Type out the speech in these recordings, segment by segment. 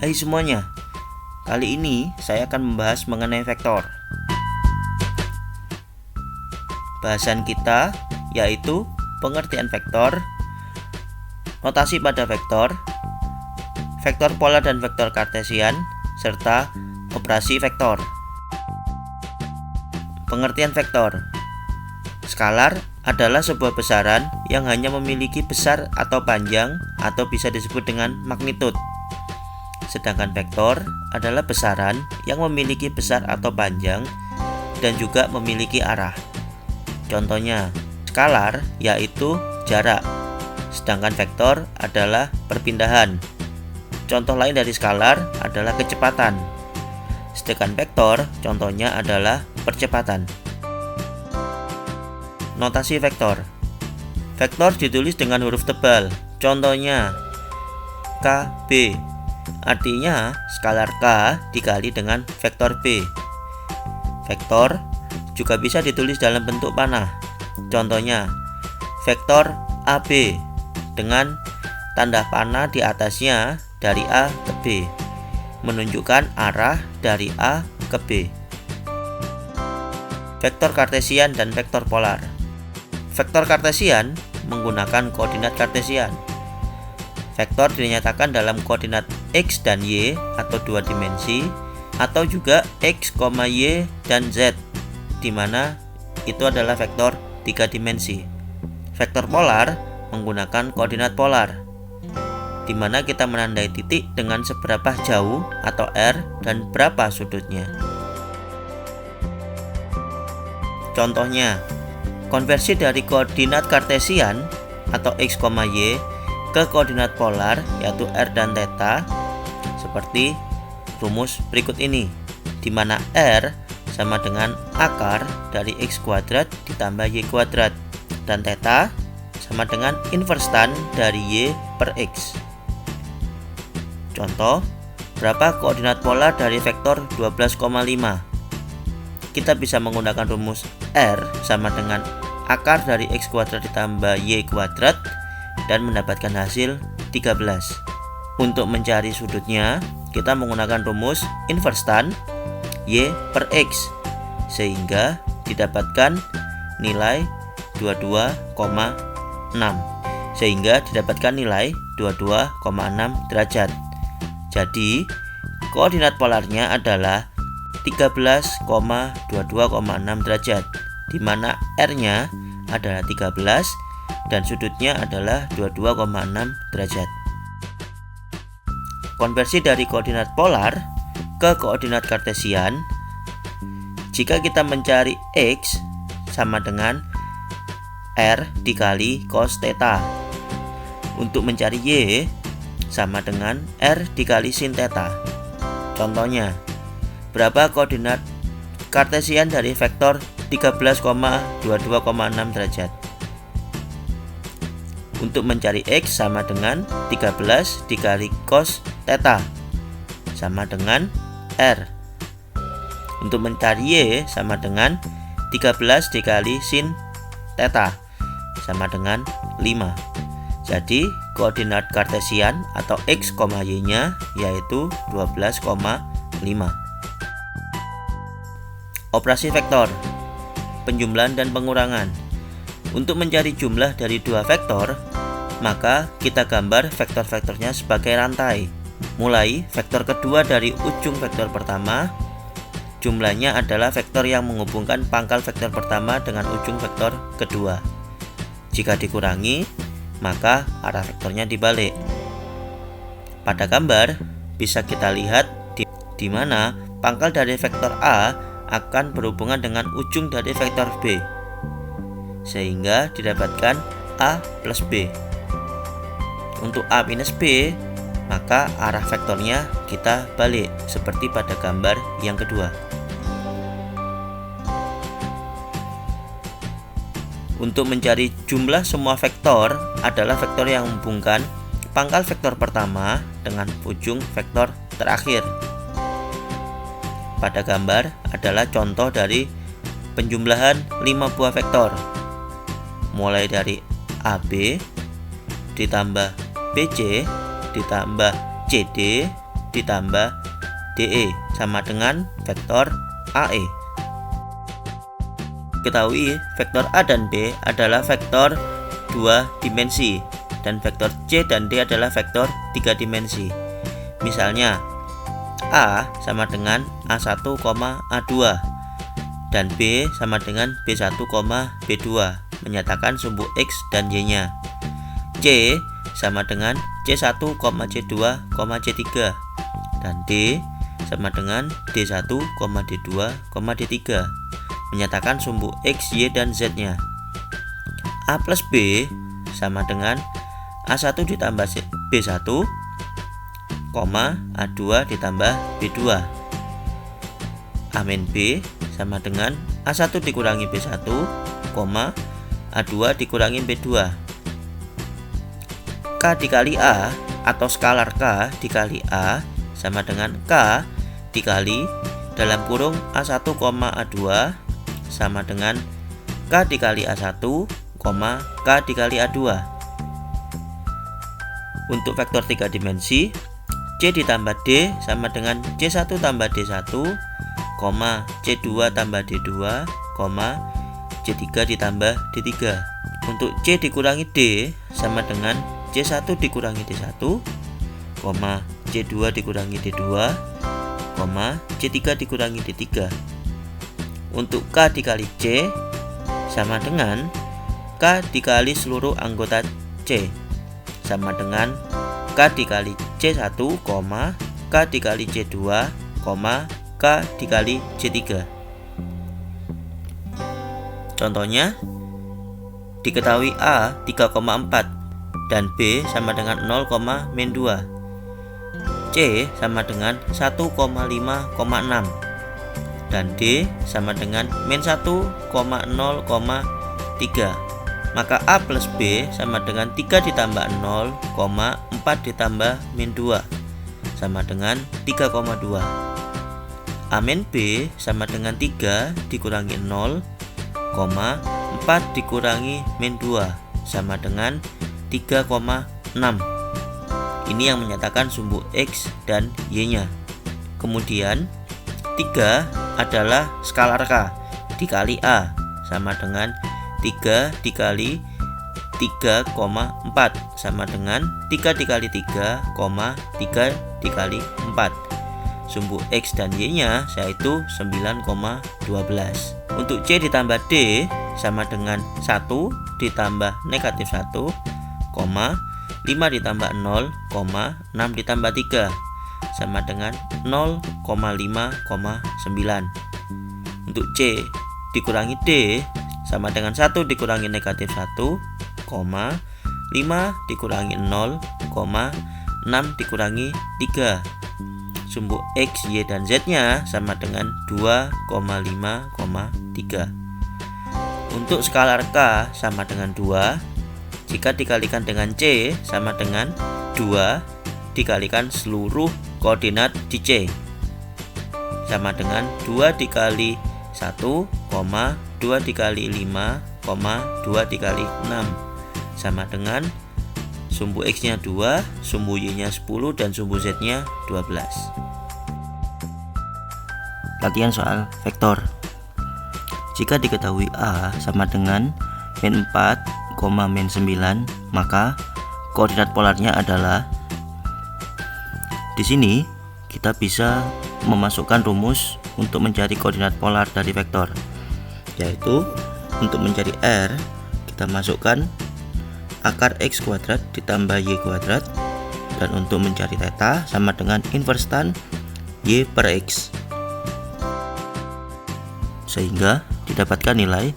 Hai semuanya, kali ini saya akan membahas mengenai vektor. Bahasan kita yaitu pengertian vektor, notasi pada vektor, vektor polar dan vektor kartesian, serta operasi vektor. Pengertian vektor. Skalar adalah sebuah besaran yang hanya memiliki besar atau panjang atau bisa disebut dengan magnitud. Sedangkan vektor adalah besaran yang memiliki besar atau panjang dan juga memiliki arah. Contohnya, skalar yaitu jarak, sedangkan vektor adalah perpindahan. Contoh lain dari skalar adalah kecepatan, sedangkan vektor contohnya adalah percepatan. Notasi vektor. Vektor ditulis dengan huruf tebal, contohnya KB. Artinya skalar K dikali dengan vektor B. Vektor juga bisa ditulis dalam bentuk panah, contohnya vektor AB dengan tanda panah di atasnya dari A ke B, menunjukkan arah dari A ke B. Vektor kartesian dan vektor polar. Vektor kartesian menggunakan koordinat kartesian. Vektor dinyatakan dalam koordinat X dan Y atau dua dimensi, atau juga X, Y, dan Z, di mana itu adalah vektor tiga dimensi. Vektor polar menggunakan koordinat polar, di mana kita menandai titik dengan seberapa jauh atau R dan berapa sudutnya. Contohnya, konversi dari koordinat kartesian atau X, Y ke koordinat polar yaitu R dan theta seperti rumus berikut ini, di mana R sama dengan akar dari X kuadrat ditambah Y kuadrat dan theta sama dengan inverse tan dari Y per X. Contoh, berapa koordinat polar dari vektor 12,5? Kita bisa menggunakan rumus R sama dengan akar dari X kuadrat ditambah Y kuadrat dan mendapatkan hasil 13. Untuk mencari sudutnya, kita menggunakan rumus inverse tan Y per X, sehingga didapatkan nilai 22,6 derajat. Jadi, koordinat polarnya adalah 13,22,6 derajat, di mana R-nya adalah 13 dan sudutnya adalah 22,6 derajat. Konversi dari koordinat polar ke koordinat kartesian. Jika kita mencari X sama dengan R dikali cos theta. Untuk mencari Y sama dengan R dikali sin theta. Contohnya, berapa koordinat kartesian dari vektor 13,22,6 derajat? Untuk mencari X sama dengan 13 dikali cos theta sama dengan R. Untuk mencari Y sama dengan 13 dikali sin theta sama dengan 5. Jadi koordinat kartesian atau X, Y nya yaitu 12,5. Operasi vektor, penjumlahan dan pengurangan. Untuk mencari jumlah dari dua vektor, maka kita gambar vektor-vektornya sebagai rantai. Mulai vektor kedua dari ujung vektor pertama, jumlahnya adalah vektor yang menghubungkan pangkal vektor pertama dengan ujung vektor kedua. Jika dikurangi, maka arah vektornya dibalik. Pada gambar bisa kita lihat di mana pangkal dari vektor A akan berhubungan dengan ujung dari vektor B, sehingga didapatkan A plus B. Untuk A minus B, maka arah vektornya kita balik seperti pada gambar yang kedua. Untuk mencari jumlah semua vektor adalah vektor yang menghubungkan pangkal vektor pertama dengan ujung vektor terakhir. Pada gambar adalah contoh dari penjumlahan 5 buah vektor, mulai dari AB ditambah BC ditambah CD ditambah DE sama dengan vektor AE. Ketahui vektor A dan B adalah vektor 2 dimensi dan vektor C dan D adalah vektor 3 dimensi. Misalnya A sama dengan A1, A2 dan B sama dengan B1, B2 menyatakan sumbu X dan Y-nya. C sama dengan C1, C2, C3 dan D sama dengan D1, D2, D3 menyatakan sumbu X, Y, dan Z-nya. A plus B sama dengan A1 ditambah B1, A2 ditambah B2. A min B sama dengan A1 dikurangi B1, A2 dikurangi B2. K dikali A atau skalar K dikali A sama dengan K dikali dalam kurung A1, A2 sama dengan K dikali A1, K dikali A2. Untuk vektor 3 dimensi, C ditambah D sama dengan C1 tambah D1, C2 tambah D2, C3 ditambah D3. Untuk C dikurangi D sama dengan C1 dikurangi D1, C2 dikurangi D2, C3 dikurangi D3. Untuk K dikali C sama dengan K dikali seluruh anggota C sama dengan K dikali C1, K dikali C2, K dikali C3. Contohnya, diketahui A 3,4 dan B sama dengan 0,-2. C sama dengan 1,5,6 dan D sama dengan -1,0,3. Maka A plus B sama dengan 3 ditambah 0, 4 ditambah -2 sama dengan 3,2. A min B sama dengan 3 dikurangi 0, 4 dikurangi -2 sama dengan 3,6. Ini yang menyatakan sumbu X dan Y-nya. Kemudian 3 adalah skalar K dikali A sama dengan 3 dikali 3,4 sama dengan 3 dikali 3, 3 dikali 4. Sumbu X dan Y-nya yaitu 9,12. Untuk C ditambah D sama dengan 1 ditambah -1, 5 ditambah 0, 6 ditambah 3 sama dengan 0,5,9. Untuk C dikurangi D sama dengan 1 dikurangi -1, 5 dikurangi 0, 6 dikurangi 3. Sumbu X, Y, dan Z-nya sama dengan 2,5,3. Untuk skalar K sama dengan 2 jika dikalikan dengan C sama dengan 2 dikalikan seluruh koordinat di C sama dengan 2 dikali 1, 2 dikali 5, 2 dikali 6 sama dengan sumbu X-nya 2, sumbu Y-nya 10, dan sumbu Z-nya 12. Latihan soal vektor. Jika diketahui A sama dengan -4, -9, maka koordinat polarnya adalah, di sini kita bisa memasukkan rumus untuk mencari koordinat polar dari vektor, yaitu untuk mencari R kita masukkan akar X kuadrat ditambah Y kuadrat, dan untuk mencari theta sama dengan inverse tan Y per X, sehingga didapatkan nilai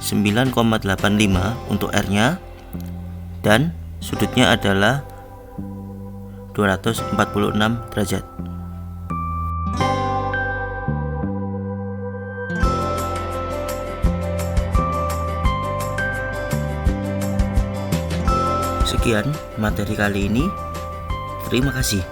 9,85 untuk R-nya dan sudutnya adalah 246 derajat. Sekian materi kali ini. Terima kasih.